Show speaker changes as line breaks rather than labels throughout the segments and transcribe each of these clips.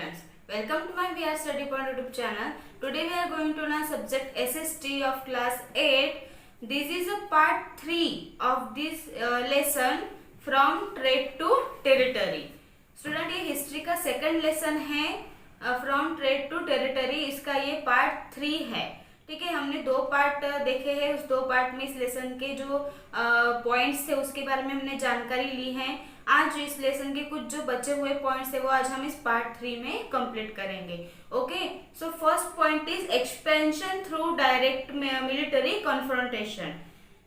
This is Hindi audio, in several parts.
students, welcome to my VR Study Point YouTube channel. Today we are going to learn subject SST of class 8. This is a part 3 of this lesson from trade to territory. Student, ये हिस्ट्री का सेकंड लेसन है फ्रॉम ट्रेड टू टेरिटरी. इसका ये पार्ट 3 है. ठीक है, हमने 2 पार्ट देखे हैं. उस 2 पार्ट में इस लेसन के जो पॉइंट्स थे उसके बारे में हमने जानकारी ली है. आज इस लेसन के कुछ जो बचे हुए पॉइंट्स है वो आज हम इस पार्ट 3 में कंप्लीट करेंगे. Okay, so first point is expansion through direct military confrontation.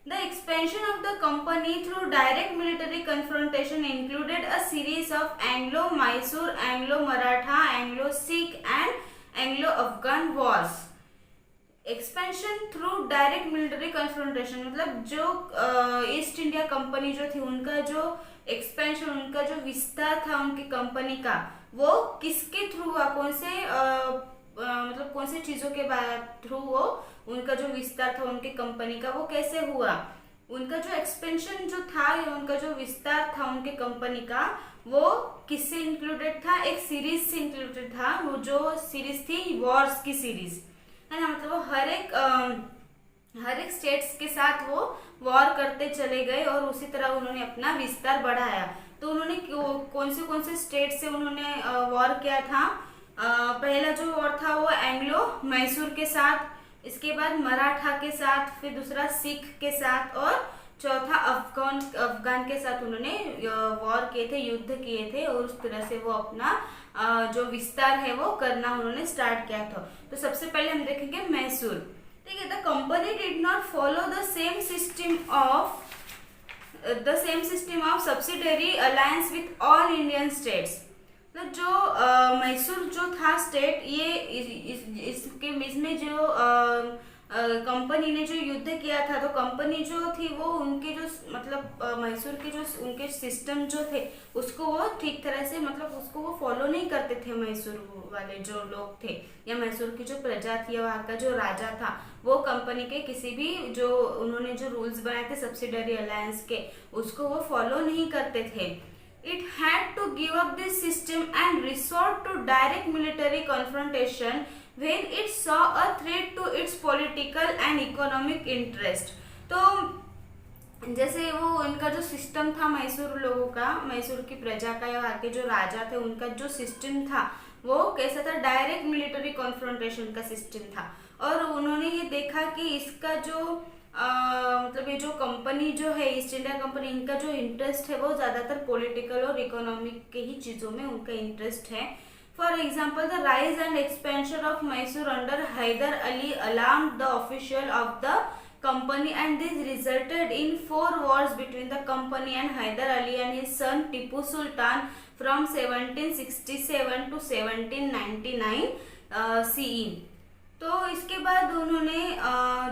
The expansion of the company through direct military confrontation included a series of Anglo-Mysore, Anglo-Maratha, Anglo-Sikh and Anglo-Afghan wars. Expansion through direct military confrontation मतलब जो ईस्ट इंडिया कंपनी जो थी उनका जो एक्सपेंशन, उनका जो विस्तार था उनकी कंपनी का, वो किसके थ्रू हुआ, कौन से मतलब कौन से चीजों के थ्रू वो उनका जो विस्तार था उनकी कंपनी का वो कैसे हुआ. उनका जो एक्सपेंशन जो था या उनका जो विस्तार था उनके कंपनी का वो किससे इंक्लूडेड था, एक सीरीज से इंक्लूडेड था. वो जो सीरीज थी वॉर्स की सीरीज है ना, मतलब वो हर एक स्टेट्स के साथ वो वॉर करते चले गए और उसी तरह उन्होंने अपना विस्तार बढ़ाया. तो उन्होंने कौन से स्टेट से उन्होंने वॉर किया था. पहला जो वॉर था वो एंग्लो मैसूर के साथ, इसके बाद मराठा के साथ, फिर दूसरा सिख के साथ और चौथा अफगान के साथ उन्होंने वॉर किए थे, युद्ध किए थे और उस तरह से वो अपना जो विस्तार है वो करना उन्होंने स्टार्ट किया था. तो सबसे पहले हम देखेंगे मैसूर. ठीक है, the company did not follow the same system of subsidiary alliance with all Indian states. मतलब जो मैसूर जो था स्टेट, ये इसमें जो कंपनी ने जो युद्ध किया था, तो कंपनी जो थी वो उनके जो मतलब मैसूर के जो उनके सिस्टम जो थे उसको वो ठीक तरह से मतलब उसको वो फॉलो नहीं करते थे. मैसूर वाले जो लोग थे या मैसूर की जो प्रजा थी या वहाँ का जो राजा था वो कंपनी के किसी भी जो उन्होंने जो रूल्स बनाए थे सब्सिडरी अलायंस के उसको वो फॉलो नहीं करते थे. It had to give up this system and resort to direct military confrontation when it saw a threat to its political and economic interest. तो जैसे वो उनका जो सिस्टम था मैसूर लोगों का, मैसूर की प्रजा का या वहाँ के जो राजा थे उनका जो सिस्टम था वो कैसा था, डायरेक्ट मिलिट्री कॉन्फ्रंटेशन का सिस्टम था. और उन्होंने ये देखा कि इसका जो मतलब ये जो कंपनी जो है ईस्ट इंडिया कंपनी, इनका जो इंटरेस्ट है वो ज़्यादातर पॉलिटिकल और इकोनॉमिक के ही चीज़ों में उनका इंटरेस्ट है. For example, the rise and expansion of Mysore under Haidar Ali alarmed the official of the company and this resulted in 4 wars between the company and Hyder Ali and his son Tipu Sultan from 1767 to 1799 CE. तो इसके बाद उन्होंने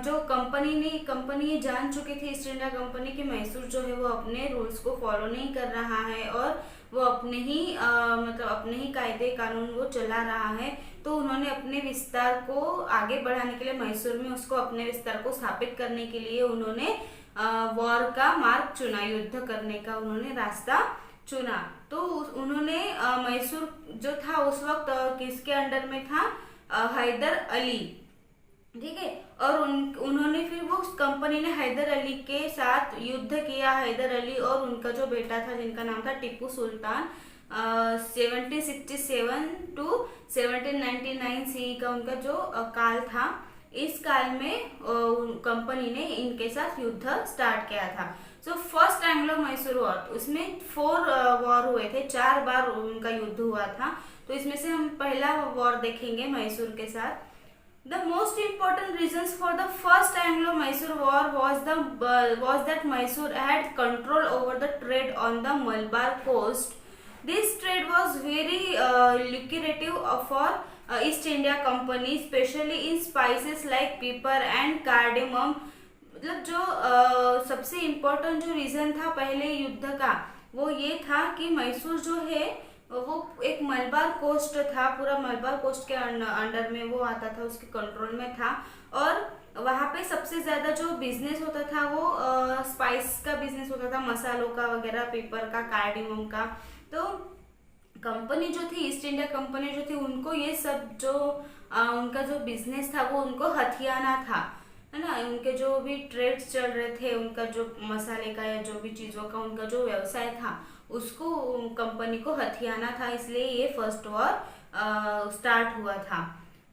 जो कंपनी जान चुकी थी ईस्ट इंडिया कंपनी की मैसूर जो है वो अपने रूल्स को फॉलो नहीं कर रहा है और वो अपने ही कायदे कानून वो चला रहा है. तो उन्होंने अपने विस्तार को आगे बढ़ाने के लिए मैसूर में उसको अपने विस्तार को स्थापित करने के लिए उन्होंने वॉर का मार्ग चुना, युद्ध करने का उन्होंने रास्ता चुना. तो उन्होंने मैसूर जो था उस वक्त किसके अंडर में था, हैदर अली. ठीक है, और उन्होंने फिर वो कंपनी ने हैदर अली के साथ युद्ध किया. हैदर अली और उनका जो बेटा था जिनका नाम था टीपू सुल्तान, 1767 टू 1799 सी का उनका जो काल था. इस काल में कंपनी ने इनके साथ युद्ध स्टार्ट किया था. So first Anglo Mysore war, उसमें 4 वॉर हुए थे, 4 बार उनका युद्ध हुआ था. तो इसमें से हम पहला वॉर देखेंगे मैसूर के साथ. The most important reasons for the first Anglo-Mysore war was that Mysore had control over the trade on the Malabar coast. This trade was very lucrative for East India Company, especially in spices like pepper and cardamom. मतलब जो सबसे इम्पोर्टेंट जो रीजन था पहले युद्ध का वो ये था कि मैसूर जो है वो एक मलबार कोस्ट था, पूरा मलबार कोस्ट के अंडर में वो आता था, उसके कंट्रोल में था. और वहाँ पे सबसे ज़्यादा जो बिजनेस होता था वो स्पाइस का बिजनेस होता था, मसालों का वगैरह, पेपर का, कार्डिमम का. तो कंपनी जो थी, ईस्ट इंडिया कंपनी जो थी, उनको ये सब जो उनका जो बिजनेस था वो उनको हथियाना था, है ना। उनके जो भी ट्रेड्स चल रहे थे, उनका जो मसाले का या जो भी चीज़ों का उनका जो व्यवसाय था, उसको कंपनी को हथियाना था, इसलिए ये फर्स्ट वॉर स्टार्ट हुआ था।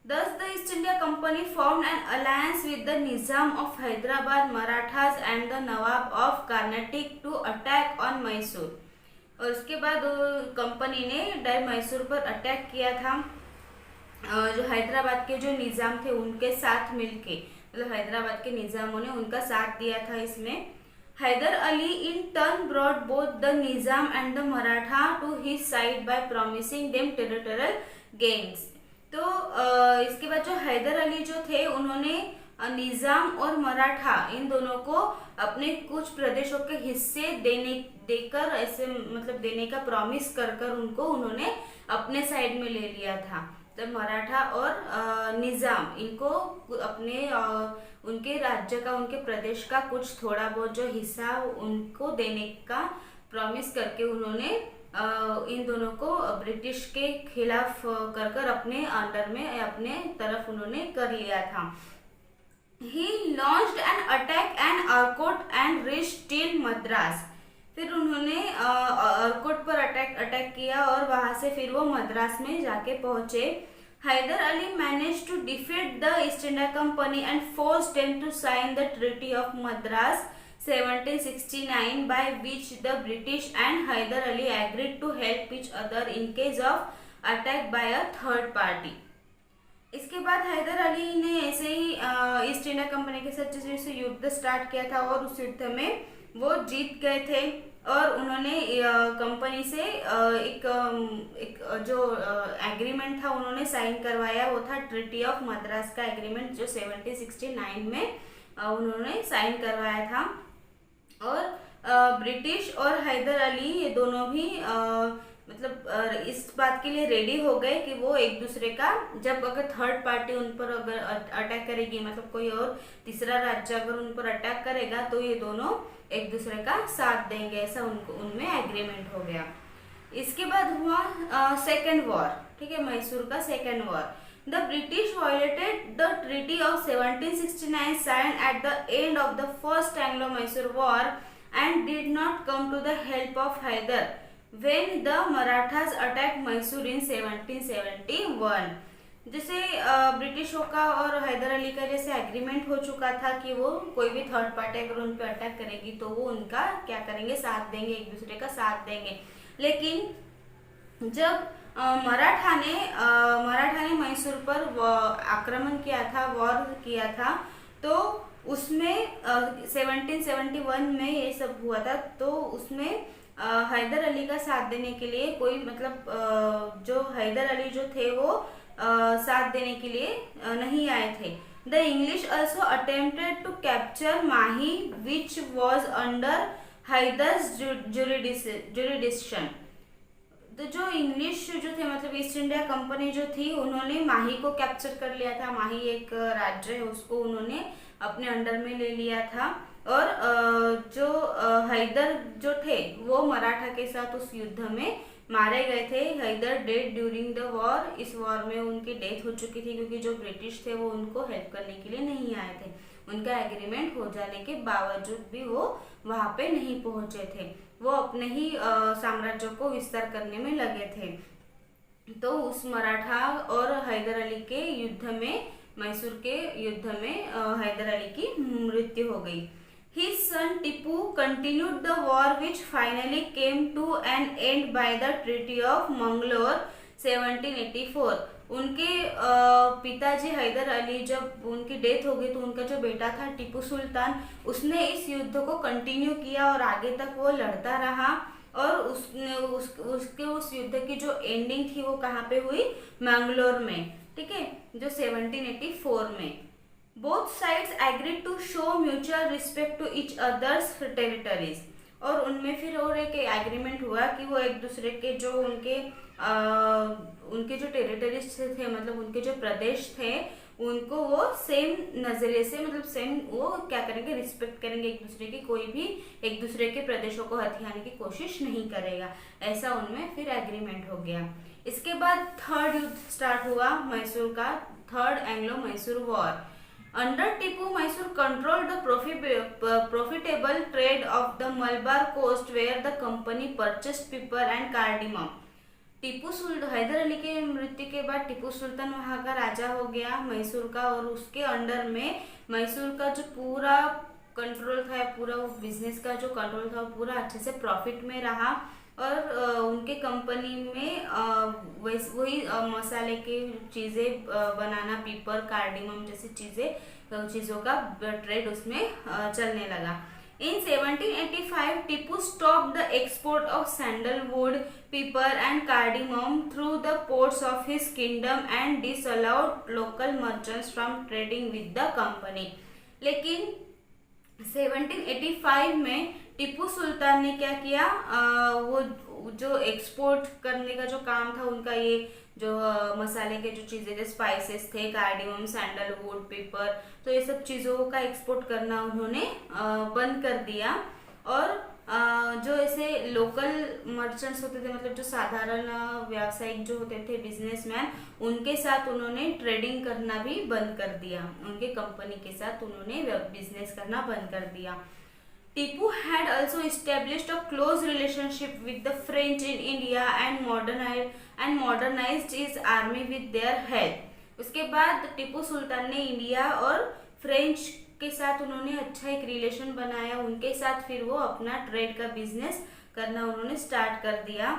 Thus, the East India Company formed an alliance with the Nizam of Hyderabad, Marathas and the Nawab of Carnatic to attack on Mysore. और उसके बाद कंपनी ने मैसूर पर अटैक किया था, जो हैदराबाद के जो निज़ाम थे उनके साथ मिलके, मतलब हैदराबाद के निज़ामों ने उनका साथ दिया था इसमें। Haidar Ali in turn brought both the Nizam and the Maratha to his side by promising them territorial gains. तो इसके बाद जो हैदर अली जो थे, उन्होंने निज़ाम और मराठा इन दोनों को अपने कुछ प्रदेशों के हिस्से देकर ऐसे मतलब देने का प्रॉमिस कर कर उनको उन्होंने अपने साइड में ले लिया था। तो मराठा और निज़ाम इनको अपने उनके राज्य का, उनके प्रदेश का कुछ थोड़ा बहुत जो हिस्सा उनको देने का प्रॉमिस करके उन्होंने इन दोनों को ब्रिटिश के खिलाफ कर कर अपने अंडर में, अपने तरफ उन्होंने कर लिया था। He launched an attack on Arcot and reached till Madras. फिर उन्होंने अर्कोट पर अटैक किया और वहां से फिर वो मद्रास में जाके पहुंचे। Haidar Ali manage to defeat the East India Company and forced them to sign the treaty of Madras 1769 by which the British and Hyder Ali agreed to help each other in case of attack by a third party। इसके बाद हैदर अली ने ऐसे ही ईस्ट इंडिया कंपनी के साथ जैसे युद्ध स्टार्ट किया था और उस युद्ध में वो जीत गए थे और उन्होंने कंपनी से एक जो एग्रीमेंट था उन्होंने साइन करवाया, वो था ट्रीटी ऑफ मद्रास का एग्रीमेंट जो 1769 में उन्होंने साइन करवाया था। और ब्रिटिश और हैदर अली ये दोनों भी मतलब इस बात के लिए रेडी हो गए कि वो एक दूसरे का, जब अगर थर्ड पार्टी उन पर अगर अटैक करेगी, मतलब कोई और तीसरा राज्य अगर उन पर अटैक करेगा तो ये दोनों एक दूसरे का साथ देंगे, ऐसा उनको उनमें एग्रीमेंट हो गया। इसके बाद हुआ सेकेंड वॉर, ठीक है, मैसूर का second war. The British violated the Treaty of 1769 signed at the end of the First Anglo-Mysore War and did not come to the help of Hyder when the Marathas attacked Mysore in 1771। जैसे ब्रिटिशों का और हैदर अली का जैसे एग्रीमेंट हो चुका था कि वो कोई भी थर्ड पार्टी अगर उन पर अटैक करेगी तो वो उनका क्या करेंगे, साथ देंगे, एक दूसरे का साथ देंगे। लेकिन जब मराठा ने मैसूर पर आक्रमण किया था, वॉर किया था, तो उसमें 1771 में ये सब हुआ था। तो उसमें हैदर अली का साथ देने के लिए कोई मतलब जो हैदर अली जो थे वो साथ देने के लिए नहीं आए थे। The English also attempted to capture Mahe which was under Hyder's jurisdiction. तो जो इंग्लिश जो थे मतलब ईस्ट इंडिया कंपनी जो थी, उन्होंने माही को कैप्चर कर लिया था। माही एक राज्य है, उसको उन्होंने अपने अंडर में ले लिया था। और जो हैदर जो थे वो मराठा के साथ उस युद्ध में मारे गए थे। Haidar dead during the war. इस वॉर में उनकी डेथ हो चुकी थी क्योंकि जो ब्रिटिश थे वो उनको हेल्प करने के लिए नहीं आए थे। उनका एग्रीमेंट हो जाने के बावजूद भी वो वहाँ पे नहीं पहुंचे थे, वो अपने ही साम्राज्य को विस्तार करने में लगे थे। तो उस मराठा और हैदर अली के युद्ध में, मैसूर के युद्ध में हैदर अली की मृत्यु हो गई। His son Tipu continued the war which finally came to an end by the Treaty of Mangalore 1784। उनके पिताजी हैदर अली जब उनकी डेथ हो गई तो उनका जो बेटा था टीपू सुल्तान, उसने इस युद्ध को कंटिन्यू किया और आगे तक वो लड़ता रहा। और उसके उस युद्ध की जो एंडिंग थी वो कहाँ पे हुई, मैंगलोर में, ठीक है, जो 1784 में। Both sides agreed to show mutual respect to each others territories. और उनमें फिर और एक एग्रीमेंट हुआ कि वो एक दूसरे के जो उनके जो टेरिटरीज थे, मतलब उनके जो प्रदेश थे, उनको वो सेम नजरिए से मतलब सेम वो क्या करेंगे, रिस्पेक्ट करेंगे एक दूसरे की, कोई भी एक दूसरे के प्रदेशों को हथियाने की कोशिश नहीं करेगा, ऐसा उनमें फिर एग्रीमेंट हो गया। इसके बाद थर्ड युद्ध स्टार्ट हुआ मैसूर का, third Anglo Mysore war. Under Tipu Mysore control the profitable trade of the Malabar coast where the company purchased pepper and cardamom. Tipu Sultan, Hyder Ali के मृत्यु के बाद टीपू सुल्तान वहाँ का राजा हो गया मैसूर का, और उसके अंडर में मैसूर का जो पूरा कंट्रोल था, पूरा बिजनेस का जो कंट्रोल था, वो पूरा अच्छे से प्रॉफिट में रहा। और उनके कंपनी में वही मसाले की चीज़ें बनाना, पीपर, कार्डिमम जैसी चीज़ों का ट्रेड उसमें चलने लगा। In 1785, Tipu stopped the export of sandalwood, pepper and cardamom through the ports of his kingdom and disallowed local merchants from trading with the company. लेकिन 1785 में टिप्पू सुल्तान ने क्या किया, वो जो एक्सपोर्ट करने का जो काम था उनका, ये जो मसाले के जो चीज़ें थे, स्पाइसेस थे, कार्डिमम, सैंडलवुड, पेपर, तो ये सब चीज़ों का एक्सपोर्ट करना उन्होंने बंद कर दिया। और जो ऐसे लोकल मर्चेंट्स होते थे, मतलब जो साधारण व्यावसायिक जो होते थे, बिजनेसमैन, उनके साथ उन्होंने ट्रेडिंग करना भी बंद कर दिया, उनके कंपनी के साथ उन्होंने बिजनेस करना बंद कर दिया। Tipu had also established a close relationship with the French in India and modernized his army with their help. उसके बाद टीपू सुल्तान ने इंडिया और फ्रेंच के साथ उन्होंने अच्छा एक रिलेशन बनाया, उनके साथ फिर वो अपना ट्रेड का बिजनेस करना उन्होंने स्टार्ट कर दिया।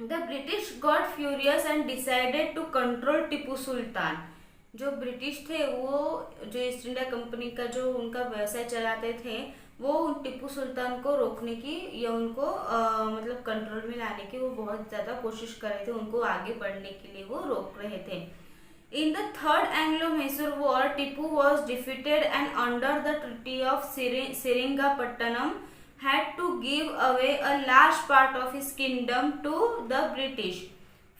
The British got furious and decided to control Tipu Sultan. जो ब्रिटिश थे वो जो ईस्ट इंडिया कंपनी का जो उनका व्यवसाय चलाते थे, वो टिप्पू सुल्तान को रोकने की या उनको मतलब कंट्रोल में लाने की वो बहुत ज़्यादा कोशिश कर रहे थे, उनको आगे बढ़ने के लिए वो रोक रहे थे। In the third Anglo Mysore war, Tipu was defeated and under the treaty of Seringapatam had to give away a large part of his kingdom to the British.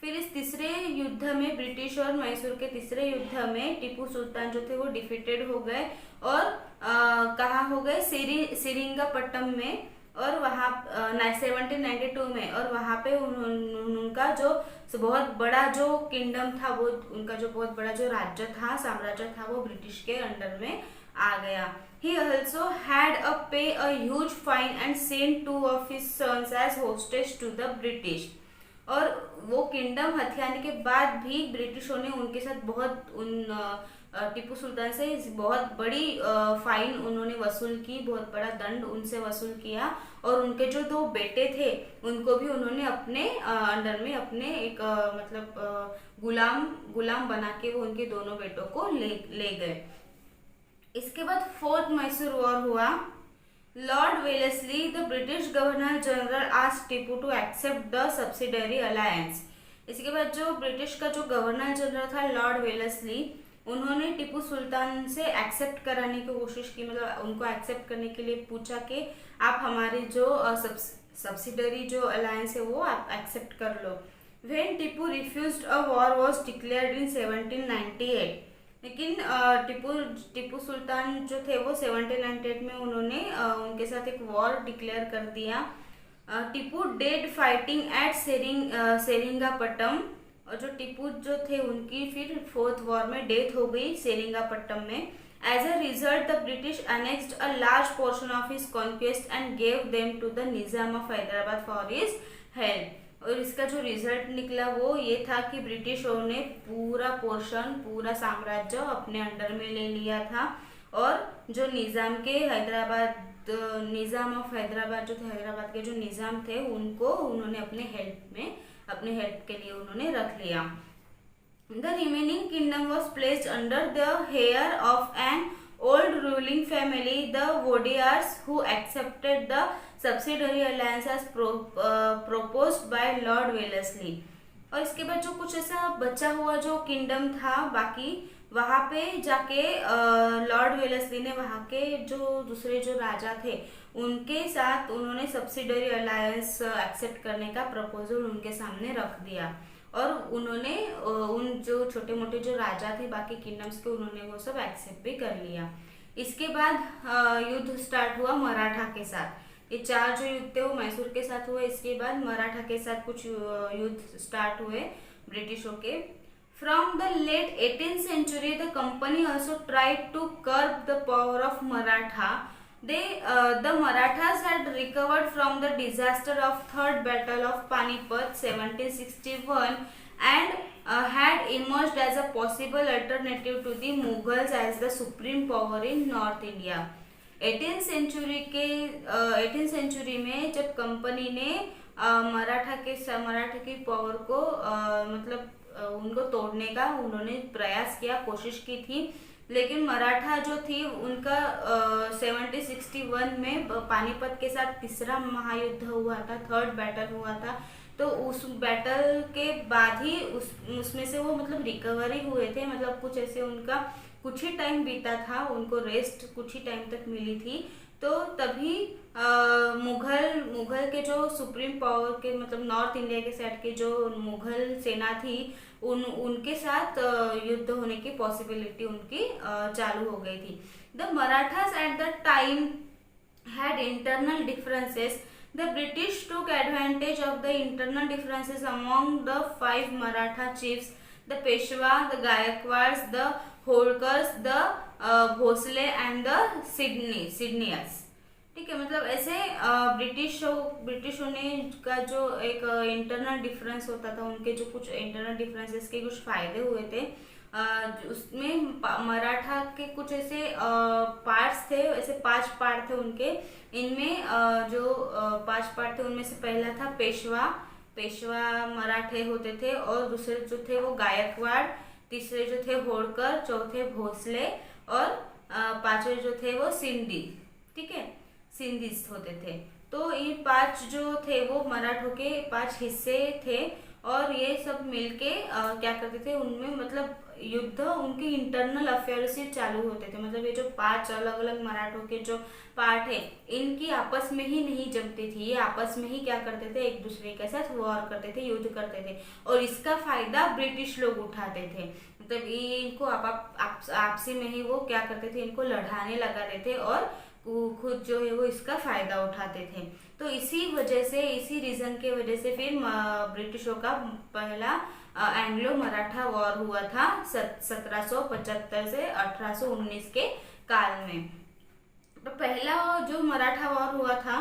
फिर इस तीसरे युद्ध में, ब्रिटिश और मैसूर के तीसरे युद्ध में, टिप्पू सुल्तान जो थे वो डिफीटेड हो गए और कहाँ हो गए, सेरिंगापट्टम में, और वहाँ 1792 में, और वहाँ पे उनका जो बहुत बड़ा जो किंगडम था, वो उनका जो बहुत बड़ा जो राज्य था, साम्राज्य था, वो ब्रिटिश के अंडर में आ गया। He also had to pay a huge fine and sent 2 of his sons as hostage to the British. और वो किंगडम हथियाने के बाद भी ब्रिटिशों ने उनके साथ टीपू सुल्तान से बहुत बड़ी फाइन उन्होंने वसूल की, बहुत बड़ा दंड उनसे वसूल किया, और उनके जो 2 बेटे थे उनको भी उन्होंने अपने अंडर में अपने एक मतलब गुलाम बना के वो उनके दोनों बेटों को ले गए। इसके बाद फोर्थ मैसूर वॉर हुआ। Lord Wellesley, the British governor general, asked Tipu to accept the subsidiary alliance. इसके बाद जो ब्रिटिश का जो गवर्नर जनरल था लॉर्ड वेलेस्ली, उन्होंने टिपू सुल्तान से एक्सेप्ट कराने की कोशिश की, मतलब उनको एक्सेप्ट करने के लिए पूछा कि आप हमारी जो सब्सिडरी जो अलायंस है वो आप एक्सेप्ट कर लो। When Tipu refused, a war was declared in 1798। लेकिन टिपू सुल्तान जो थे वो 1798 में उन्होंने उनके साथ एक वॉर डिक्लेयर कर दिया। टिपू डेड फाइटिंग एट सेरिंगापट्टम, और जो टिपू जो थे उनकी फिर फोर्थ वॉर में डेथ हो गई सेरिंगापट्टम में। As a result the British annexed a large portion of his conquest and gave them to the Nizam of Hyderabad for his help. और इसका जो रिजल्ट निकला वो ये था कि ब्रिटिशों ने पूरा पोर्शन, पूरा साम्राज्य अपने अंडर में ले लिया था, और जो निजाम के निजाम ऑफ हैदराबाद जो थे, हैदराबाद के जो निजाम थे, उनको उन्होंने अपने हेल्प के लिए उन्होंने रख लिया। The remaining kingdom was placed under the heir of an old ruling family, the Wodeyars, who accepted the subsidiary alliance as proposed by Lord Wellesley। और इसके बाद जो कुछ ऐसा बचा हुआ जो किंगडम था बाकी, वहाँ पे जाके लॉर्ड वेलेस्ली ने वहाँ के जो दूसरे जो राजा थे उनके साथ उन्होंने सब्सिडरी अलायंस एक्सेप्ट करने का प्रपोजल उनके सामने रख दिया। और उन्होंने उन जो छोटे मोटे जो राजा थे बाकी किंगडम्स के, उन्होंने वो सब एक्सेप्ट भी कर लिया। इसके बाद युद्ध स्टार्ट हुआ मराठा के साथ। ये 4 जो युद्ध थे वो मैसूर के साथ हुए। इसके बाद मराठा के साथ कुछ युद्ध स्टार्ट हुए ब्रिटिशों के। From the late 18th century the company also tried to curb the power of Maratha. The Marathas had recovered from the disaster of Third Battle of Panipat 1761 and had emerged as a possible alternative to the Mughals as the supreme power in North India. 18th century में जब कंपनी ने मराठा की पावर को मतलब उनको तोड़ने का उन्होंने प्रयास किया, कोशिश की थी, लेकिन मराठा जो थी उनका 1761 में पानीपत के साथ तीसरा महायुद्ध हुआ था, थर्ड बैटल हुआ था। तो उस बैटल के बाद ही उसमें से वो मतलब रिकवरी हुए थे, मतलब कुछ ऐसे उनका कुछ ही टाइम बीता था, उनको रेस्ट कुछ ही टाइम तक मिली थी। तो तभी मुगल के जो सुप्रीम पावर के मतलब नॉर्थ इंडिया के साइड के जो मुगल सेना थी उनके साथ युद्ध होने की पॉसिबिलिटी उनकी चालू हो गई थी। The Marathas at the time had internal differences. The British took advantage of the internal differences among the 5 Maratha chiefs, the Peshwa, the Gaikwads, the Holkars, the Bhosle and the Sidneyas। ठीक है, मतलब ऐसे ब्रिटिशों ने का जो एक इंटरनल डिफरेंस होता था, उनके जो कुछ इंटरनल डिफरेंसेस के कुछ फायदे हुए थे। उसमें मराठा के कुछ ऐसे पार्ट्स थे, ऐसे 5 पार्ट थे उनके। इनमें जो 5 पार्ट थे उनमें से पहला था पेशवा मराठे होते थे, और दूसरे जो थे वो गायकवाड़, तीसरे जो थे होड़कर, चौथे भोसले और 5वें जो थे वो सिंधी। ठीक है, सिंधीज होते थे। तो ये 5 जो थे वो मराठों के 5 हिस्से थे, और ये सब मिलके क्या करते थे, उनमें मतलब युद्ध उनके इंटरनल अफेयर से चालू होते थे। मतलब ये जो 5 अलग अलग मराठों के जो पार्ट है, इनकी आपस में ही नहीं जमती थी, ये आपस में ही क्या करते थे, एक दूसरे के साथ वॉर करते थे, युद्ध करते थे, और इसका फायदा ब्रिटिश लोग उठाते थे। मतलब ये इनको आपसी में ही वो क्या करते थे, इनको लड़ाने लगाते थे और खुद जो है वो इसका फायदा उठाते थे। तो इसी वजह से, इसी रीजन के वजह से फिर ब्रिटिशों का पहला एंग्लो मराठा वॉर हुआ था 1775 से 1819 के काल में। तो पहला जो मराठा वॉर हुआ था,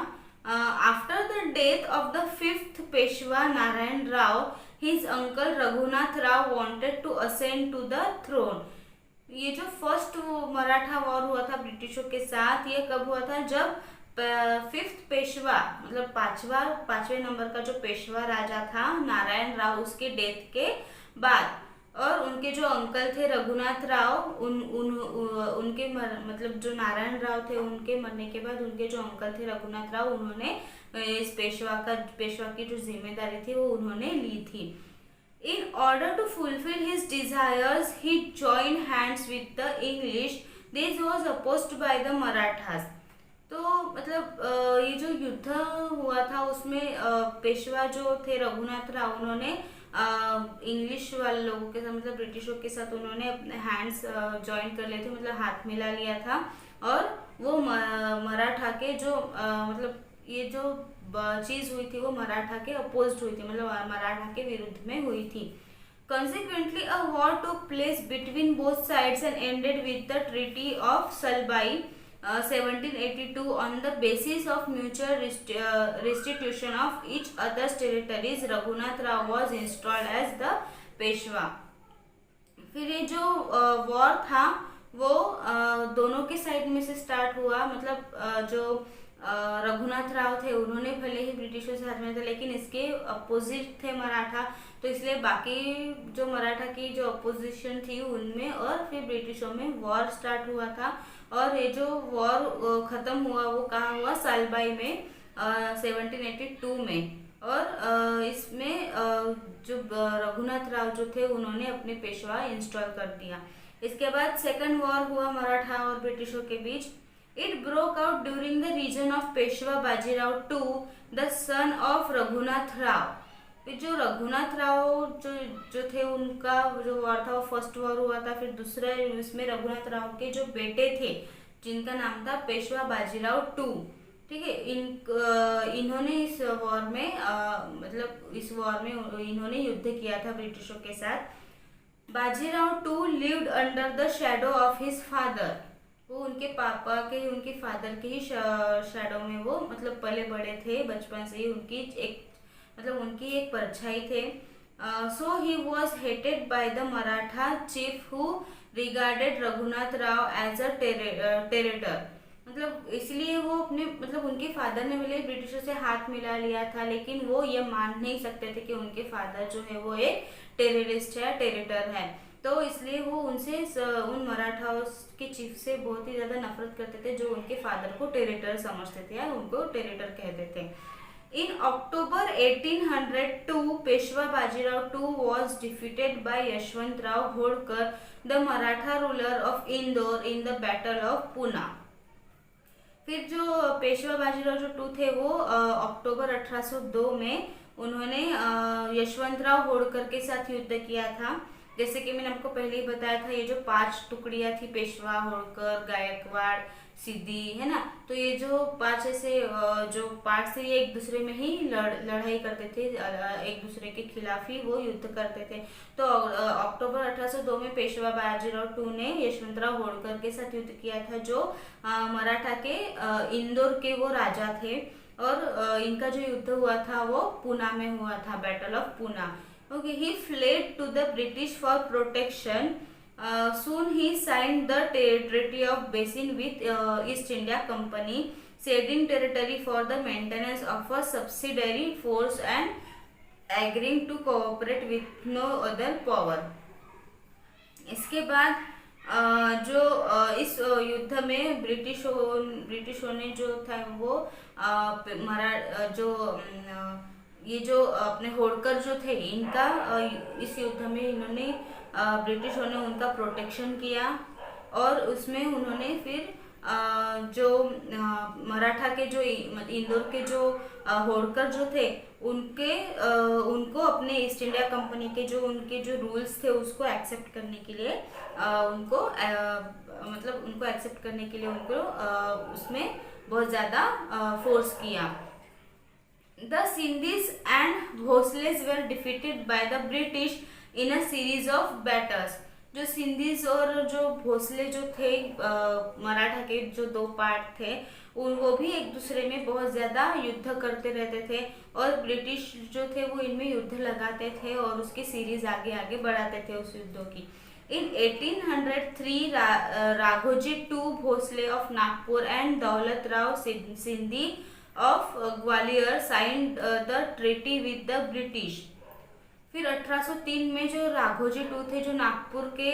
after the death of the 5th Peshwa Narayan Rao, his uncle Raghunath Rao wanted to ascend to the throne. ये जो फर्स्ट मराठा वॉर हुआ था ब्रिटिशों के साथ, ये कब हुआ था, जब 5th पेशवा मतलब 5वें नंबर का जो पेशवा राजा था नारायण राव, उसके डेथ के बाद, और उनके जो अंकल थे रघुनाथ राव, उनके मतलब जो नारायण राव थे उनके मरने के बाद उनके जो अंकल थे रघुनाथ राव, उन्होंने इस पेशवा की जो जिम्मेदारी थी वो उन्होंने ली थी। In order to fulfill his desires, he joined hands with the English. This was opposed by the Marathas. तो मतलब ये जो युद्ध हुआ था उसमें पेशवा जो थे रघुनाथ राव, उन्होंने इंग्लिश वाले लोगों के साथ मतलब ब्रिटिशों के साथ उन्होंने अपने हैंड्स ज्वाइन कर लिए थे, मतलब हाथ मिला लिया था, और वो मराठा के जो मतलब ये जो चीज हुई थी वो मराठा के अपोज हुई थी, मतलब मराठा के विरुद्ध में हुई थी। Consequently, a war took place between both sides and ended with the Treaty of Salbai 1782 on the basis of mutual restitution of each other's territories. Raghunath Rao was installed as the Peshwa. फिर ये जो वॉर था वो दोनों के साइड में से स्टार्ट हुआ। मतलब जो रघुनाथ राव थे उन्होंने भले ही ब्रिटिशों से हाथ में था, लेकिन इसके अपोजिट थे मराठा, तो इसलिए बाकी जो मराठा की जो अपोजिशन थी उनमें और फिर ब्रिटिशों में वॉर स्टार्ट हुआ था। और ये जो वॉर खत्म हुआ वो कहाँ हुआ, सालबाई में 1782 में। और इसमें जो रघुनाथ राव जो थे उन्होंने अपने पेशवा इंस्टॉल कर दिया। इसके बाद सेकंड वॉर हुआ मराठा और ब्रिटिशों के बीच। It broke out during the reign of Peshwa Bajirao II, the son of Raghunath Rao. फिर जो रघुनाथ राव जो जो थे उनका जो वॉर था वो फर्स्ट वॉर हुआ था। फिर दूसरा इसमें रघुनाथ राव के जो बेटे थे जिनका नाम था पेशवा बाजीराव टू, ठीक है। इन्होंने इस वॉर में मतलब इस वॉर में इन्होंने युद्ध किया था ब्रिटिशों के साथ। Bajirao two lived under the shadow of his father, वो उनके पापा के उनके फादर के ही शेडो में वो मतलब पले बड़े थे, बचपन से ही उनकी एक मतलब उनकी एक परछाई थे। So he was hated by the Maratha chief who regarded Raghunath Rao as a traitor, मतलब इसलिए वो अपने मतलब उनके फादर ने भले ब्रिटिशों से हाथ मिला लिया था, लेकिन वो ये मान नहीं सकते थे कि उनके फादर जो है वो एक टेररिस्ट है, टेरेटर है। तो इसलिए वो उनसे उन मराठाओं के चीफ से बहुत ही ज्यादा नफरत करते थे, जो उनके फादर को टेरेटर समझते थे या उनको टेरेटर कहते थे। In October 1802, Peshwa Bajirao II was defeated by Yashwantrao Holkar, the Maratha ruler of Indore, in the Battle of Pune. फिर जो पेशवा बाजीराव जो टू थे वो अक्टूबर 1802 में उन्होंने यशवंतराव होड़कर के साथ युद्ध किया था। जैसे कि मैंने आपको पहले ही बताया था, ये जो 5 टुकड़ियां थी पेशवा, होड़कर, गायकवाड़, सिद्धि, है ना, तो ये जो 5 ऐसे जो पार्ट थे ये एक दूसरे में ही लड़ाई करते थे, एक दूसरे के खिलाफ ही वो युद्ध करते थे। तो अक्टूबर 1802 में पेशवा बाजीराव टू ने यशवंतराव होड़कर के साथ युद्ध किया था, जो मराठा के इंदौर के वो राजा थे। और इनका जो युद्ध हुआ था वो पूना में हुआ था, battle of Poona. Okay, he fled to the British for protection. Soon he signed the Treaty of Basin with East India Company, ceding territory for the maintenance of a subsidiary force and agreeing to cooperate with no other power. इसके बाद जो इस युद्ध में ब्रिटिशों ने जो था वो ये जो अपने होड़कर जो थे इनका इस युद्ध में इन्होंने ब्रिटिशों ने उनका प्रोटेक्शन किया। और उसमें उन्होंने फिर जो मराठा के जो इंदौर के जो होड़कर जो थे उनको अपने ईस्ट इंडिया कंपनी के जो उनके जो रूल्स थे उसको एक्सेप्ट करने के लिए उनको उसमें बहुत ज़्यादा फोर्स किया। The Sindhis and Bhosles were defeated by the British in a series of battles. जो सिंधीज और जो भोसले जो थे मराठा के जो 2 पार्ट थे वो भी एक दूसरे में बहुत ज्यादा युद्ध करते रहते थे, और ब्रिटिश जो थे वो इनमें युद्ध लगाते थे और उसकी सीरीज आगे आगे बढ़ाते थे उस युद्धों की। In 1803, Raghoji II Bhosle of Nagpur and Daulat Rao Sindhi of Gwalior signed the treaty with the British. फिर 1803 में जो राघोजी टू थे जो नागपुर के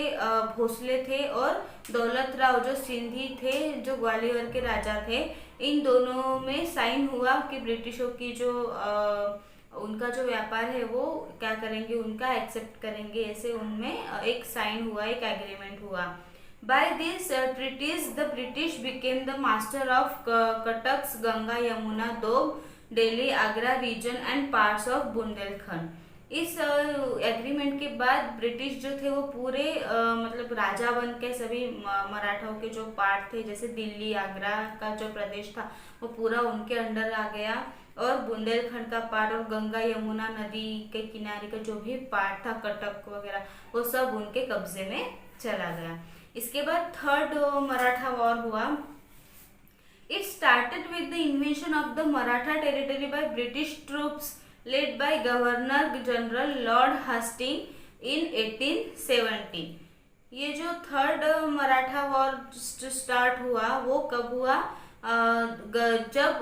भोसले थे, और दौलत राव जो सिंधी थे जो ग्वालियर के राजा थे, इन दोनों में साइन हुआ कि ब्रिटिशों की जो उनका जो व्यापार है वो क्या करेंगे, उनका एक्सेप्ट करेंगे, ऐसे उनमें एक साइन हुआ, एक एग्रीमेंट हुआ। By these treaties, the British became the master of Cuttack's Ganga, Yamuna, Doab, Delhi, Agra region and parts of Bundelkhand. इस एग्रीमेंट के बाद ब्रिटिश जो थे वो पूरे मतलब राजा बन के सभी मराठाओं के जो पार्ट थे, जैसे दिल्ली, आगरा का जो प्रदेश था वो पूरा उनके अंडर आ गया, और बुंदेलखंड का पार्ट और गंगा यमुना नदी के किनारे का जो भी पार्ट था, कटक वगैरह, वो सब उनके कब्जे में चला गया। इसके बाद थर्ड मराठा वॉर हुआ। It started with the invention of the Maratha territory by British troops led by governor general lord Hasting in 1817। ये जो थर्ड मराठा वॉर स्टार्ट हुआ वो कब हुआ, जब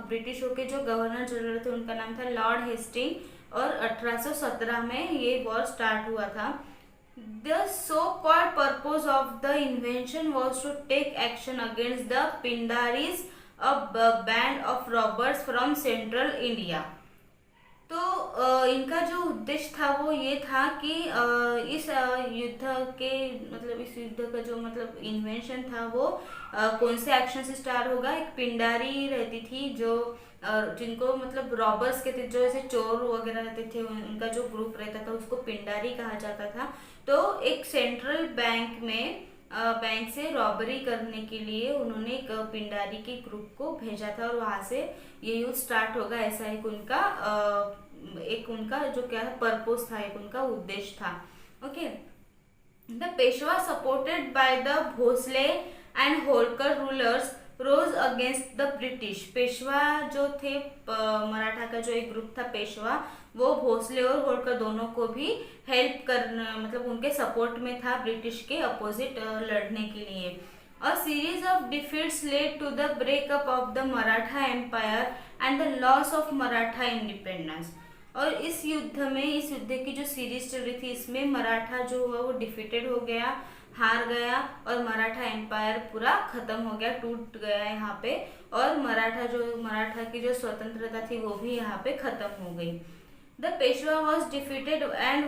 ब्रिटिशों के जो गवर्नर जनरल थे उनका नाम था लॉर्ड हेस्टिंग, और 1817 में ये वॉर स्टार्ट हुआ था। The so-called purpose of the invention was to take action against the Pindaris, a band of robbers from central India. तो इनका जो उद्देश्य था वो ये था कि इस युद्ध का जो मतलब इन्वेंशन था वो कौन से एक्शन से स्टार्ट होगा। एक पिंडारी रहती थी जो जिनको मतलब रॉबर्स कहते थे, जो ऐसे चोर वगैरह रहते थे, उनका जो ग्रुप रहता था उसको पिंडारी कहा जाता था। तो एक सेंट्रल बैंक में बैंक से रॉबरी करने के लिए उन्होंने एक पिंडारी के ग्रुप को भेजा था, और वहां से ये युद्ध स्टार्ट होगा, ऐसा एक उनका जो क्या पर्पस था, एक उनका उद्देश्य था। Okay, the Peshwa supported by the Bhonsle and Holkar rulers rose against the British. Peshwa जो थे, मराठा का जो एक ग्रुप था पेशवा, वो भोसले और होलकर दोनों को भी हेल्प करना, मतलब उनके सपोर्ट में था ब्रिटिश के अपोजिट लड़ने के लिए। A series of defeats led to the breakup of the Maratha empire and the loss of Maratha independence. और इस युद्ध की जो सीरीज चल रही थी, इसमें मराठा जो हुआ वो डिफीटेड हो गया, हार गया, और मराठा एम्पायर पूरा खत्म हो गया, टूट गया यहाँ पे, और मराठा की जो स्वतंत्रता थी वो भी यहाँ पे खत्म हो गई। The Peshwa was defeated and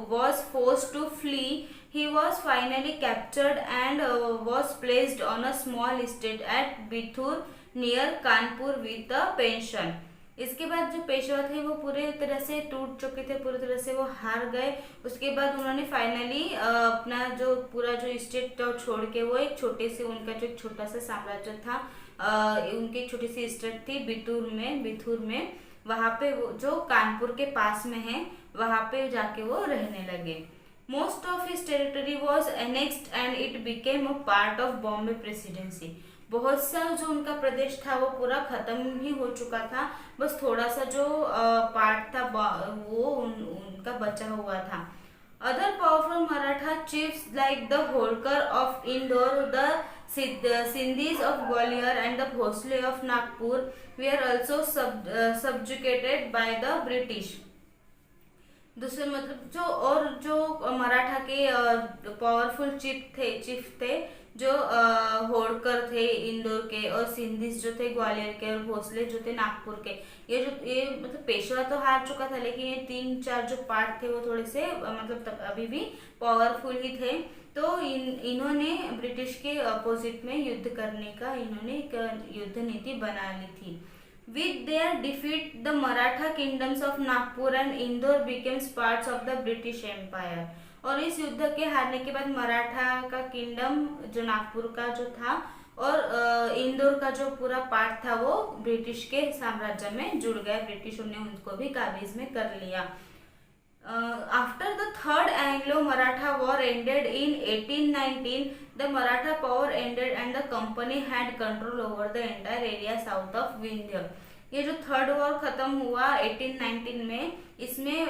was forced to flee. He was finally captured and was placed on a small state at Bithur near Kanpur with a pension. इसके बाद जो पेशवा थे वो पूरे तरह से टूट चुके थे, पूरी तरह से वो हार गए। उसके बाद उन्होंने फाइनली अपना जो पूरा जो स्टेट छोड़ के वो एक छोटे से, उनका जो एक छोटा सा साम्राज्य था, उनकी छोटी सी स्टेट थी बिथुर में, वहां पे वो जो कानपुर के पास में है, वहां पे जाके वो रहने लगे। Most of his territory was annexed and it became a part of Bombay presidency. बहुत सा जो उनका प्रदेश था वो पूरा खत्म ही हो चुका था, बस थोड़ा सा जो पार्ट था वो उनका बचा हुआ था। Other powerful Maratha chiefs like the Holkar of Indore, the Scindias of Gwalior and the Bhonsle of Nagpur were also subjugated by the British. दूसरे मतलब जो मराठा के पावरफुल चीफ थे, जो होड़कर थे इंदौर के, और सिंधीज जो थे ग्वालियर के, और भोसले जो थे नागपुर के। ये मतलब पेशवा तो हार चुका था, लेकिन ये 3-4 जो पार्ट थे वो थोड़े से मतलब अभी भी पावरफुल ही थे। तो इन्होंने ब्रिटिश के अपोजिट में युद्ध करने का इन्होंने एक युद्ध नीति बना ली थी। With their defeat, the Maratha kingdoms of Nagpur and Indore became parts of the British Empire. और इस युद्ध के हारने के बाद मराठा का किंगडम जो नागपुर का जो था, और इंदौर का जो पूरा पार्ट था वो ब्रिटिश के साम्राज्य में जुड़ गया। ब्रिटिशों ने उनको भी काबीज में कर लिया। After the Third Anglo-Maratha War ended in 1819, the Maratha power ended and the company had control over the entire area south of Vindhya. ये जो थर्ड वॉर खत्म हुआ 1819 में, इसमें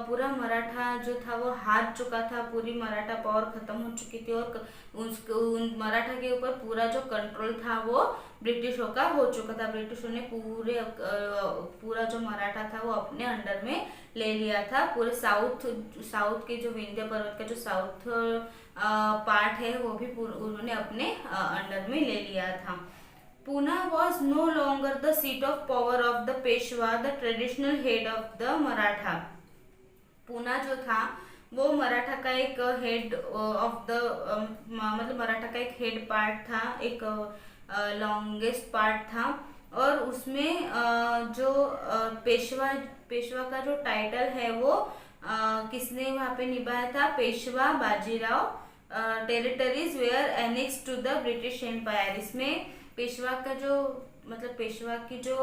पूरा मराठा जो था वो हार चुका था, पूरी मराठा पावर खत्म हो चुकी थी, और मराठा के ऊपर पूरा जो कंट्रोल था वो ब्रिटिशों का हो चुका था। ब्रिटिशों ने पूरा जो मराठा था वो अपने अंडर में ले लिया था। पूरे साउथ के जो विंध्य पर्वत का जो साउथ पार्ट है वो भी उन्होंने अपने अंडर में ले लिया था। Pune was no longer the seat of power of the Peshwa, the traditional head of the Maratha. Poona जो था वो मराठा का एक हेड ऑफ द मतलब मराठा का एक हेड पार्ट था, एक लॉन्गेस्ट पार्ट था, और उसमें जो पेशवा का जो टाइटल है वो किसने वहाँ पे निभाया था? Peshwa Bajirao. Territories were annex to the British empire. इसमें पेशवा का जो मतलब पेशवा की जो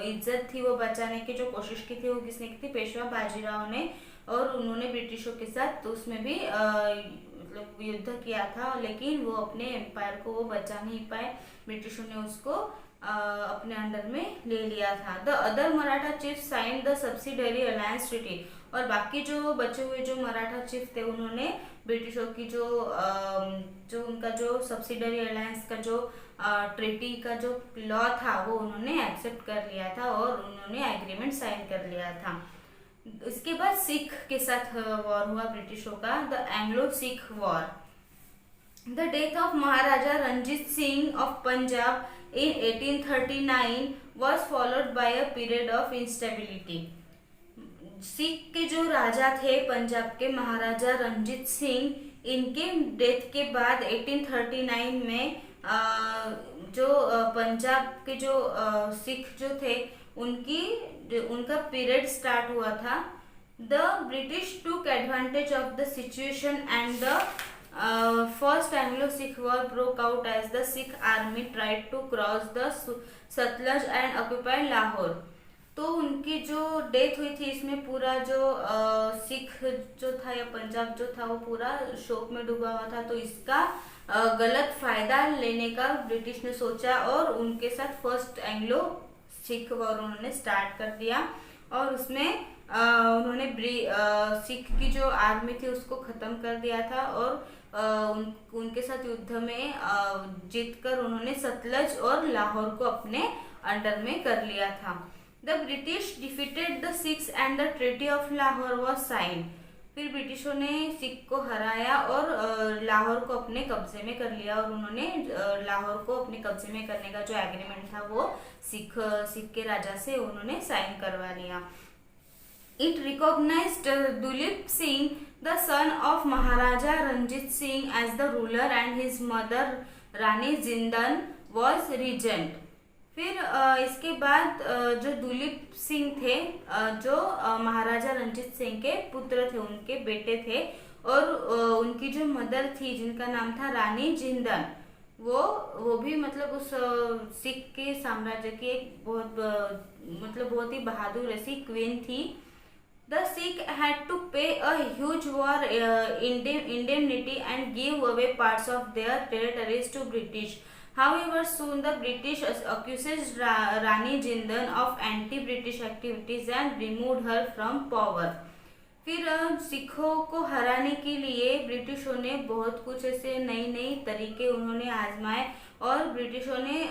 इज्जत थी वो बचाने की जो कोशिश की थी वो किसने की थी? पेशवा बाजीराव ने। और उन्होंने ब्रिटिशों के साथ तो उसमें भी मतलब युद्ध किया था, लेकिन वो अपने एम्पायर को वो बचा नहीं पाए, ब्रिटिशों ने उसको अपने अंडर में ले लिया था। The other Maratha chief sign the subsidiary alliance treaty. और बाकी जो बचे हुए जो मराठा चीफ थे उन्होंने ब्रिटिशों की जो उनका जो सब्सिडरी अलायंस का जो ट्रीटी का जो लॉ था वो उन्होंने एक्सेप्ट कर लिया था, और उन्होंने एग्रीमेंट साइन कर लिया था। इसके बाद सिख के साथ वॉर हुआ ब्रिटिशों का, the Anglo Sikh war. The death of Maharaja Ranjit Singh of Punjab in 1839 was followed by a period of instability. Sikh के जो राजा थे पंजाब के, महाराजा रंजीत सिंह, इनके डेथ के बाद 1839 में जो पंजाब के जो सिख जो थे उनका पीरियड स्टार्ट हुआ था। The British took advantage of the situation and the first Anglo Sikh war broke out as the Sikh army tried to cross the Sutlej and occupy Lahore. तो उनकी जो डेथ हुई थी इसमें पूरा जो सिख जो था या पंजाब जो था वो पूरा शोक में डूबा हुआ था। तो इसका गलत फायदा लेने का ब्रिटिश ने सोचा और उनके साथ फर्स्ट एंग्लो सिख वॉर उन्होंने स्टार्ट कर दिया और उसमें उन्होंने सिख की जो आर्मी थी उसको खत्म कर दिया था और उनके साथ युद्ध में जीतकर उन्होंने सतलज और लाहौर को अपने अंडर में कर लिया था। The British defeated the Sikhs and the treaty of Lahore was signed. फिर ब्रिटिशों ने सिख को हराया और लाहौर को अपने कब्जे में कर लिया और उन्होंने लाहौर को अपने कब्जे में करने का जो एग्रीमेंट था वो सिख के राजा से उन्होंने साइन करवा लिया। It recognized Dulip Singh, the son of Maharaja Ranjit Singh, as the ruler and his mother Rani Jindan was regent. फिर इसके बाद जो दुलीप सिंह थे जो महाराजा रंजीत सिंह के पुत्र थे, उनके बेटे थे और उनकी जो मदर थी जिनका नाम था रानी जिंदन, वो भी मतलब उस सिख के साम्राज्य की एक बहुत ही बहादुर ऐसी क्वीन थी। The Sikh had to pay a huge war indemnity and give away parts of their territories to British. However, soon the British accused Rani Jindan of anti-British activities and removed her from power. फिर सिखों को हराने के लिए ब्रिटिशों ने बहुत कुछ ऐसे नई तरीके उन्होंने आजमाए और ब्रिटिशों ने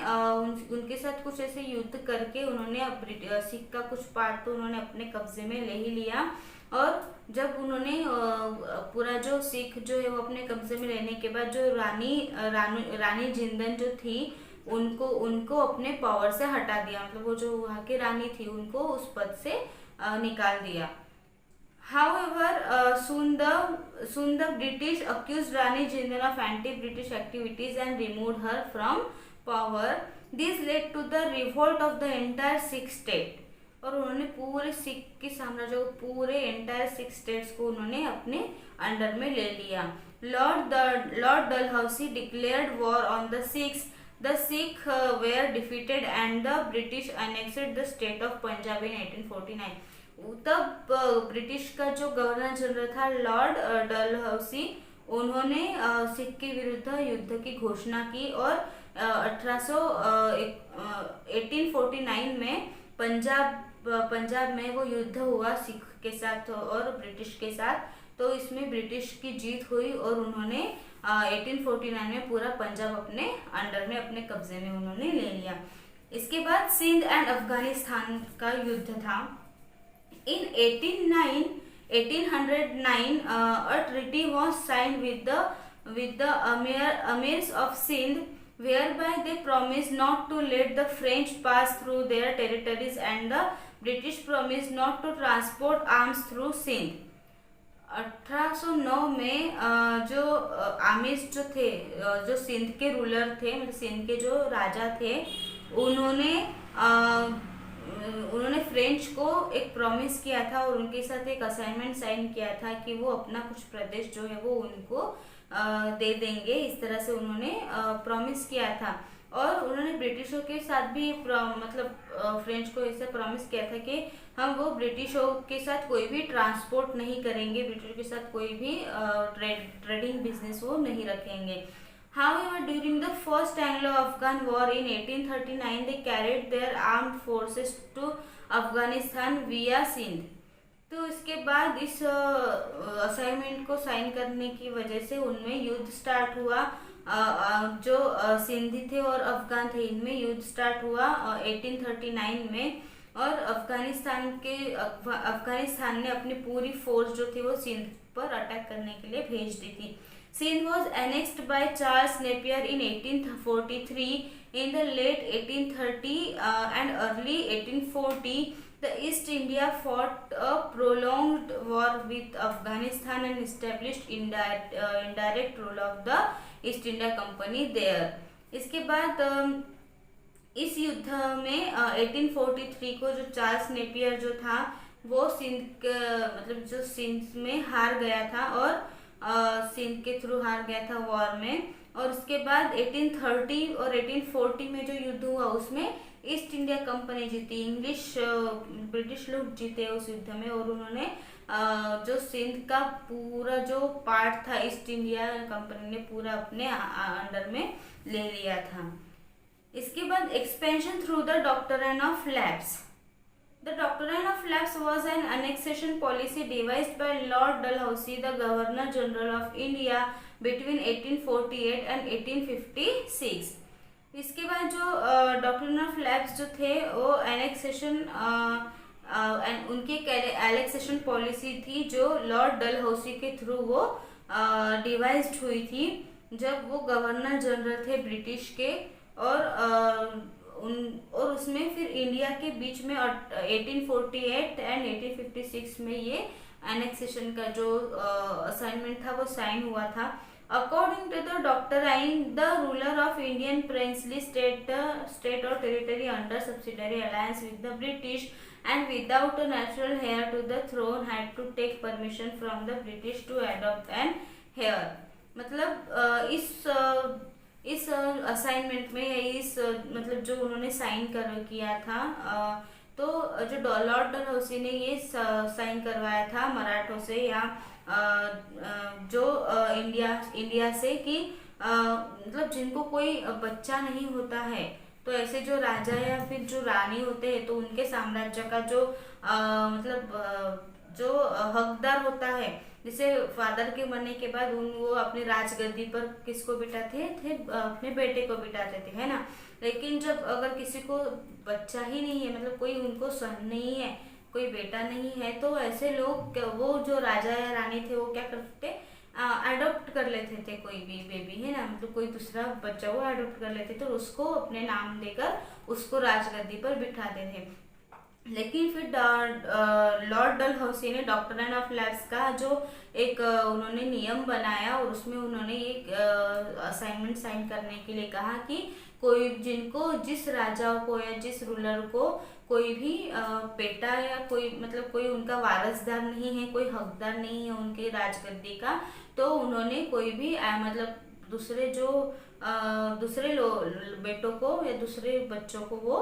उनके साथ कुछ ऐसे युद्ध करके उन्होंने सिख का कुछ पार्ट तो उन्होंने अपने कब्जे में ले ही लिया। और जब उन्होंने पूरा जो सिख जो है वो अपने कब्जे में लेने के बाद जो रानी जिंदन जो थी उनको अपने पावर से हटा दिया, मतलब वो जो वहाँ की रानी थी उनको उस पद से निकाल दिया। However, soon the British accused Rani Jindan of anti-British activities and removed her from power. This led to the revolt of the entire Sikh state. और उन्होंने पूरे सिख के साम्राज्य को पूरे एंटायर सिख स्टेट्स को उन्होंने अपने अंडर में ले लिया। Lord Dalhousie declared war on the Sikhs. The Sikh were defeated and the British annexed the state of Punjab in 1849। तब ब्रिटिश का जो गवर्नर जनरल था लॉर्ड डलहौसी, उन्होंने सिख के विरुद्ध युद्ध की घोषणा की और 1849 में पंजाब में वो युद्ध हुआ सिख के साथ और ब्रिटिश के साथ। तो इसमें ब्रिटिश की जीत हुई और उन्होंने 1849 में पूरा पंजाब अपने अंडर में अपने कब्जे में उन्होंने ले लिया। इसके बाद सिंध एंड अफगानिस्तान का युद्ध था। In 1809, a treaty was signed with the emirs of Sindh, whereby they promised not to let the French pass through their territories and the British promised not to transport arms through Sindh. 1809 में जो आमिर जो थे, जो सिंध के रूलर थे, मतलब सिंध के जो राजा थे, उन्होंने फ्रेंच को एक प्रॉमिस किया था और उनके साथ एक असाइनमेंट साइन किया था कि वो अपना कुछ प्रदेश जो है वो उनको दे देंगे। इस तरह से उन्होंने प्रॉमिस किया था और उन्होंने ब्रिटिशों के साथ भी मतलब फ्रेंच को ऐसा प्रॉमिस किया था कि हम वो ब्रिटिशों के साथ कोई भी ट्रांसपोर्ट नहीं करेंगे, ब्रिटिशों के साथ कोई भी ट्रेडिंग बिजनेस वो नहीं रखेंगे। However, during the first Anglo-Afghan war in 1839, they carried their armed forces to Afghanistan via Sindh. तो इसके बाद इस असाइनमेंट को साइन करने की वजह से उनमें युद्ध स्टार्ट हुआ। जो सिंधी थे और अफगान थे, इनमें युद्ध स्टार्ट हुआ 1839 में और अफगानिस्तान ने अपनी पूरी फोर्स जो थी वो सिंध पर अटैक करने के लिए भेज दी थी। Sindh was annexed by Charles Napier in 1843. In the late 1830 and early 1840, the East India fought a prolonged war with Afghanistan and established indirect rule of the East India Company there. इसके बाद इस युद्ध में 1843 को जो चार्ल्स नेपियर जो था वो मतलब जो सिंध में हार गया था, और सिंध के थ्रू हार गया था वॉर में। और उसके बाद 1830 और 1840 में जो युद्ध हुआ उसमें ईस्ट इंडिया कंपनी जीती, ब्रिटिश लोग जीते उस युद्ध में, और उन्होंने जो सिंध का पूरा जो पार्ट था ईस्ट इंडिया कंपनी ने पूरा अपने अंडर में ले लिया था। इसके बाद expansion through the doctrine of lapse. The doctrine of lapse was an annexation policy devised by Lord Dalhousie, the Governor General of India, between 1848 and 1856. इसके बाद जो डॉक्ट्रिन ऑफ लैप्स जो थे वो एनेक्सेशन उनकी एनेक्सेशन पॉलिसी थी जो लॉर्ड डलहौसी के थ्रू वो डिवाइज्ड हुई थी जब वो गवर्नर जनरल थे ब्रिटिश के। और उसमें फिर इंडिया के बीच में 1848 एंड 1856 में ये एनेक्सेशन का जो असाइनमेंट था वो साइन हुआ था। According to the doctrine, the ruler of Indian princely state और territory under subsidiary alliance with the British and without a natural heir to the throne had to take permission from the British to adopt an heir। मतलब इस असाइनमेंट में इस मतलब जो उन्होंने साइन किया था, तो जो लॉर्ड डलहौसी ने ये साइन करवाया था मराठों से या जो इंडिया से कि मतलब जिनको कोई बच्चा नहीं होता है तो ऐसे जो राजा या फिर जो रानी होते हैं तो उनके साम्राज्य का जो जो हकदार होता है, जैसे फादर के मरने के बाद वो अपने राजगद्दी पर किसको बिठाते थे अपने बेटे को बिठाते थे, है ना। लेकिन जब अगर किसी को बच्चा ही नहीं है, मतलब कोई उनको सन नहीं है, कोई बेटा नहीं है, तो ऐसे लोग वो जो राजा या रानी थे वो क्या करते थे, अडॉप्ट कर लेते थे कोई भी बेबी, है ना, मतलब कोई दूसरा बच्चा वो अडॉप्ट कर लेते तो उसको अपने नाम देकर उसको राजगद्दी पर बिठाते थे। लेकिन फिर लॉर्ड डलहौसी ने डॉक्ट्रिन ऑफ लैप्स का जो एक उन्होंने नियम बनाया और उसमें उन्होंने एक असाइनमेंट साइन करने के लिए कहा कि कोई जिनको जिस राजा को या जिस रूलर को कोई भी बेटा या कोई मतलब कोई उनका वारसदार नहीं है, कोई हकदार नहीं है उनके राजगद्दी का, तो उन्होंने कोई भी मतलब दूसरे बेटों को या दूसरे बच्चों को वो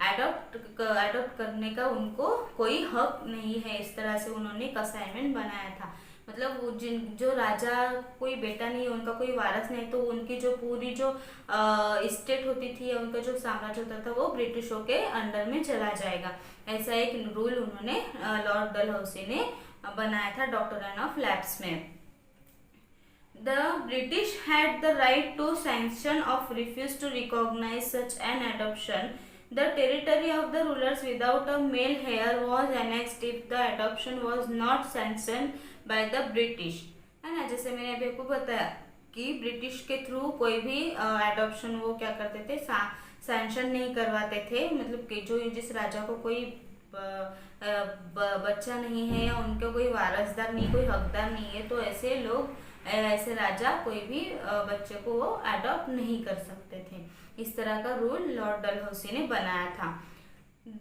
अडॉप्ट करने का उनको कोई हक नहीं है। इस तरह से उन्होंने एक असाइनमेंट बनाया था। मतलब वो जो राजा कोई बेटा नहीं है, उनका कोई वारस नहीं, तो उनकी जो पूरी जो स्टेट होती थी या उनका जो साम्राज्य होता था वो ब्रिटिशों के अंडर में चला जाएगा। ऐसा एक रूल उन्होंने लॉर्ड डलहौसी ने बनाया था डॉक्ट्रिन ऑफ लैप्स में। The British had the right to sanction or refuse to recognize such an adoption. The territory of the rulers without a male heir was annexed if the adoption was not sanctioned by the British। है ना, जैसे मैंने अभी आपको बताया कि ब्रिटिश के थ्रू कोई भी एडॉप्शन वो क्या करते थे, सैंक्शन नहीं करवाते थे। मतलब कि जो जिस राजा को कोई बच्चा नहीं है या उनका कोई वारसदार नहीं, कोई हकदार नहीं है, तो ऐसे राजा कोई भी बच्चे को वो अडॉप्ट नहीं कर सकते थे। इस तरह का रूल लॉर्ड डलहौसी ने बनाया था।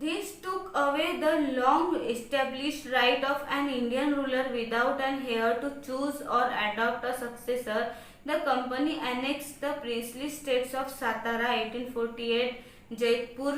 This took away the long established right of an Indian ruler without an heir to choose or adopt a successor. The company annexed the princely states of Satara 1848, Jaipur,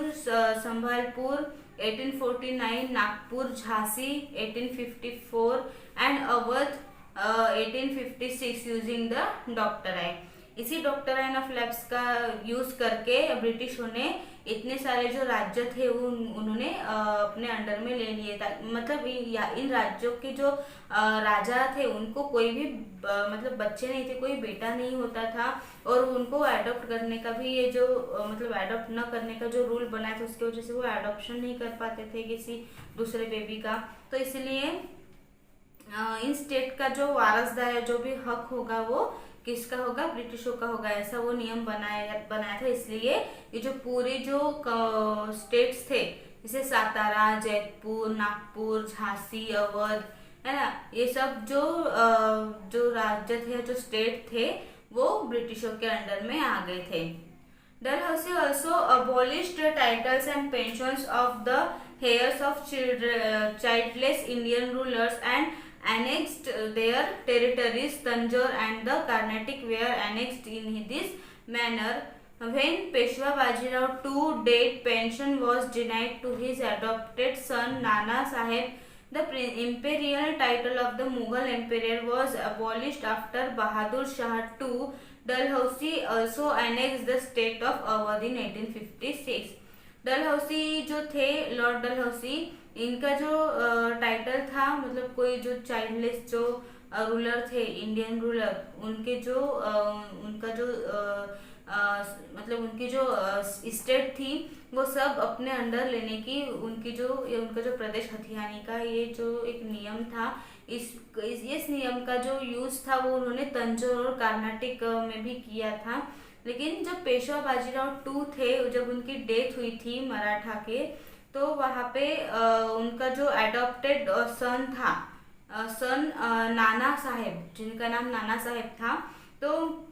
Sambhalpur 1849, Nagpur, Jhansi 1854 and Awadh 1856 using the doctrine. इसी डॉक्ट्राइन ऑफ लैप्स का यूज करके ब्रिटिशों ने इतने सारे जो राज्य थे वो उन्होंने अपने अंडर में ले लिए था। मतलब इन राज्यों के जो राजा थे उनको कोई भी मतलब बच्चे नहीं थे, कोई बेटा नहीं होता था, और उनको अडॉप्ट करने का भी ये जो मतलब अडॉप्ट न करने का जो रूल बनाया था उसकी वजह से वो अडॉप्शन नहीं कर पाते थे किसी दूसरे बेबी का। तो इसलिए इन स्टेट का जो वारसदार है, जो भी हक होगा वो किसका होगा, ब्रिटिशों का होगा। ऐसा वो नियम बनाया था। इसलिए ये जो पूरे जो स्टेट्स थे जैसे सातारा, जयपुर, नागपुर, झांसी, अवध, है ना, ये सब जो राज्य थे, जो स्टेट थे, वो ब्रिटिशों के अंडर में आ गए थे। Dalhousie also abolished the titles and pensions of the heirs of childless Indian rulers and annexed their territories. Tanjore and the Carnatic were annexed in this manner. When Peshwa Bajirao II died, pension was denied to his adopted son Nana Sahib. The imperial title of the Mughal emperor was abolished after Bahadur Shah II. Dalhousie also annexed the state of Awadh in 1856. Dalhousie जो थे, लॉर्ड डलहौसी, इनका जो टाइटल था, मतलब कोई जो चाइल्डलेस जो रूलर थे, इंडियन रूलर, उनके जो उनका जो मतलब उनकी जो स्टेट थी वो सब अपने अंडर लेने की उनकी जो उनका जो प्रदेश हथियाने का ये जो एक नियम था, इस नियम का जो यूज था वो उन्होंने तंजौर और कर्नाटक में भी किया था। लेकिन जब पेशवा बाजीराव टू थे, जब उनकी डेथ हुई थी मराठा के, तो वहाँ पे उनका जो एडॉप्टेड सन था, सन नाना साहेब, जिनका नाम नाना साहेब था, तो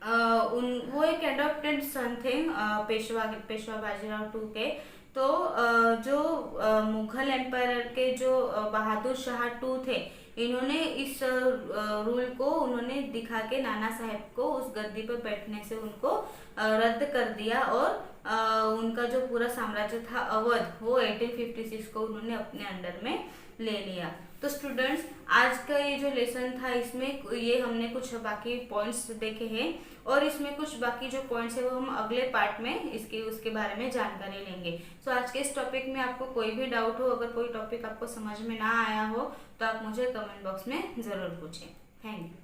वो एक एडॉप्टेड सन थे पेशवा बाजीराव टू के। तो जो मुगल एम्पायर के जो बहादुर शाह टू थे, इन्होंने इस रूल को उन्होंने दिखा के नाना साहेब को उस गद्दी पर बैठने से उनको रद्द कर दिया और उनका जो पूरा साम्राज्य था अवध, वो 1856 को उन्होंने अपने अंडर में ले लिया। तो स्टूडेंट्स, आज का ये जो लेसन था, इसमें ये हमने कुछ बाकी पॉइंट्स देखे हैं और इसमें कुछ बाकी जो पॉइंट्स है वो हम अगले पार्ट में उसके बारे में जानकारी लेंगे। तो आज के इस टॉपिक में आपको कोई भी डाउट हो, अगर कोई टॉपिक आपको समझ में ना आया हो, तो आप मुझे कमेंट बॉक्स में ज़रूर पूछें। Thank you.